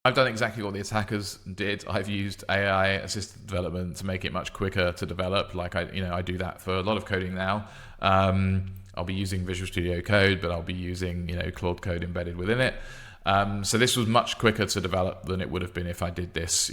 I've done exactly what the attackers did. I've used AI assisted development to make it much quicker to develop. Like I do that for a lot of coding now. I'll be using Visual Studio Code, but I'll be using, Claude Code embedded within it. So this was much quicker to develop than it would have been if I did this,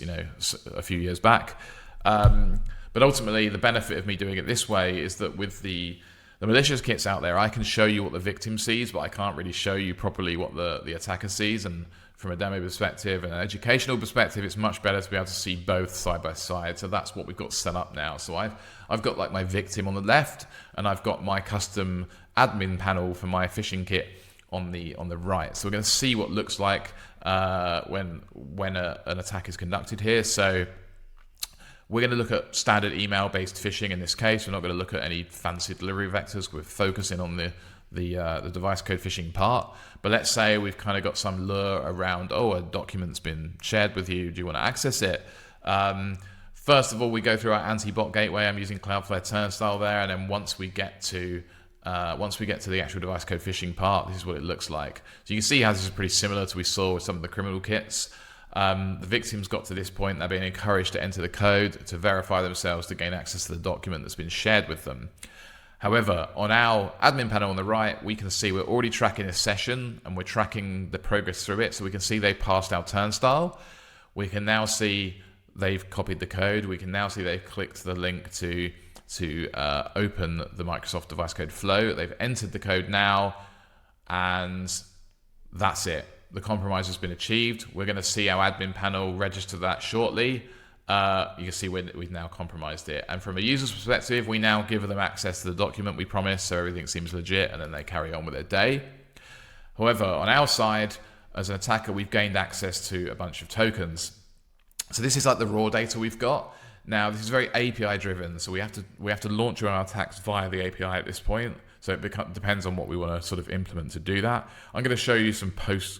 a few years back. But ultimately, the benefit of me doing it this way is that with the malicious kits out there, I can show you what the victim sees, but I can't really show you properly what the attacker sees. And from a demo perspective and an educational perspective, it's much better to be able to see both side by side. So that's what we've got set up now. So I've got like my victim on the left, and I've got my custom admin panel for my phishing kit on the right. So we're going to see what it looks like when an attack is conducted here. So we're going to look at standard email-based phishing in this case. We're not going to look at any fancy delivery vectors. We're focusing on the device code phishing part. But let's say we've kind of got some lure around, a document's been shared with you. Do you want to access it? First of all, we go through our anti-bot gateway. I'm using Cloudflare Turnstile there, and then once we get to the actual device code phishing part, this is what it looks like. So you can see how this is pretty similar to what we saw with some of the criminal kits. The victims got to this point, they're being encouraged to enter the code to verify themselves to gain access to the document that's been shared with them. However, on our admin panel on the right, we can see we're already tracking a session and we're tracking the progress through it. So we can see they passed our turnstile. We can now see they've copied the code. We can now see they've clicked the link to open the Microsoft device code flow. They've entered the code now, and that's it. The compromise has been achieved. We're going to see our admin panel register that shortly. You can see we've now compromised it. And from a user's perspective, we now give them access to the document we promised, so everything seems legit, and then they carry on with their day. However, on our side, as an attacker, we've gained access to a bunch of tokens. So this is like the raw data we've got. Now, this is very API driven, so we have to launch our attacks via the API at this point. So it depends on what we want to sort of implement to do that. I'm going to show you some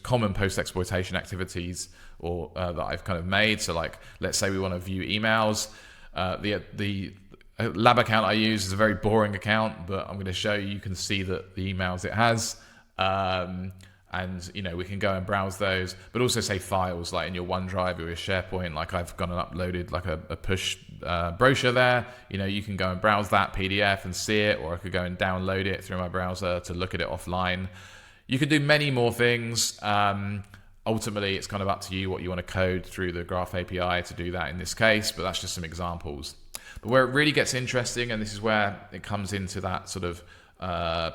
common post-exploitation activities that I've kind of made. So like, let's say we want to view emails. The lab account I use is a very boring account, but I'm going to show you can see that the emails it has. And we can go and browse those, but also say files like in your OneDrive or your SharePoint. Like I've gone and uploaded like a push brochure there. You can go and browse that PDF and see it, or I could go and download it through my browser to look at it offline. You could do many more things. Ultimately, it's kind of up to you what you want to code through the Graph API to do that in this case, but that's just some examples. But where it really gets interesting, and this is where it comes into that sort of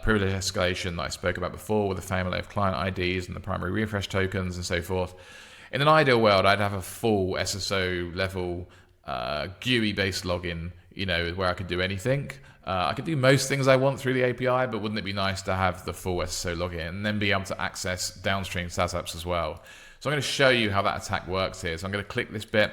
privilege escalation that I spoke about before, with the family of client IDs and the primary refresh tokens and so forth. In an ideal world, I'd have a full SSO level GUI based login, where I could do anything. I could do most things I want through the API, but wouldn't it be nice to have the full SSO login and then be able to access downstream SaaS apps as well? So I'm going to show you how that attack works here. So I'm going to click this bit.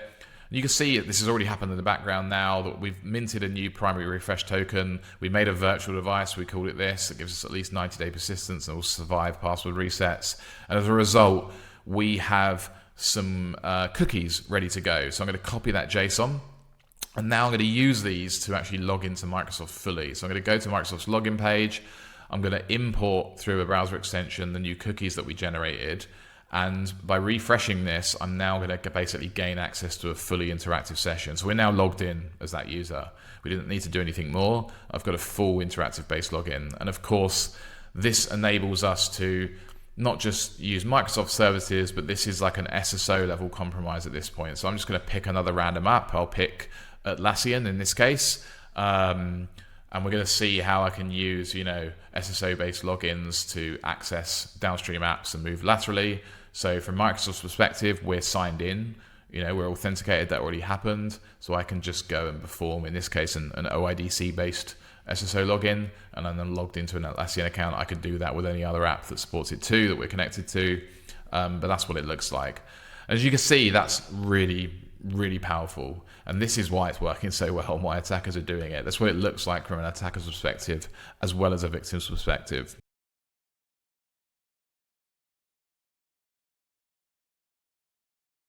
You can see this has already happened in the background now, that we've minted a new primary refresh token. We made a virtual device, we called it this. It gives us at least 90-day persistence and will survive password resets. And as a result, we have some cookies ready to go. So I'm going to copy that JSON. And now I'm going to use these to actually log into Microsoft fully. So I'm going to go to Microsoft's login page. I'm going to import through a browser extension the new cookies that we generated. And by refreshing this, I'm now going to basically gain access to a fully interactive session. So we're now logged in as that user. We didn't need to do anything more. I've got a full interactive based login. And of course, this enables us to not just use Microsoft services, but this is like an SSO level compromise at this point. So I'm just going to pick another random app. I'll pick Atlassian in this case. And we're going to see how I can use, SSO-based logins to access downstream apps and move laterally. So from Microsoft's perspective, we're signed in, we're authenticated, that already happened. So I can just go and perform, in this case, an OIDC-based SSO login, and then I'm logged into an Atlassian account. I could do that with any other app that supports it too, that we're connected to. But that's what it looks like. As you can see, that's really, really powerful. And this is why it's working so well, why attackers are doing it. That's what it looks like from an attacker's perspective, as well as a victim's perspective.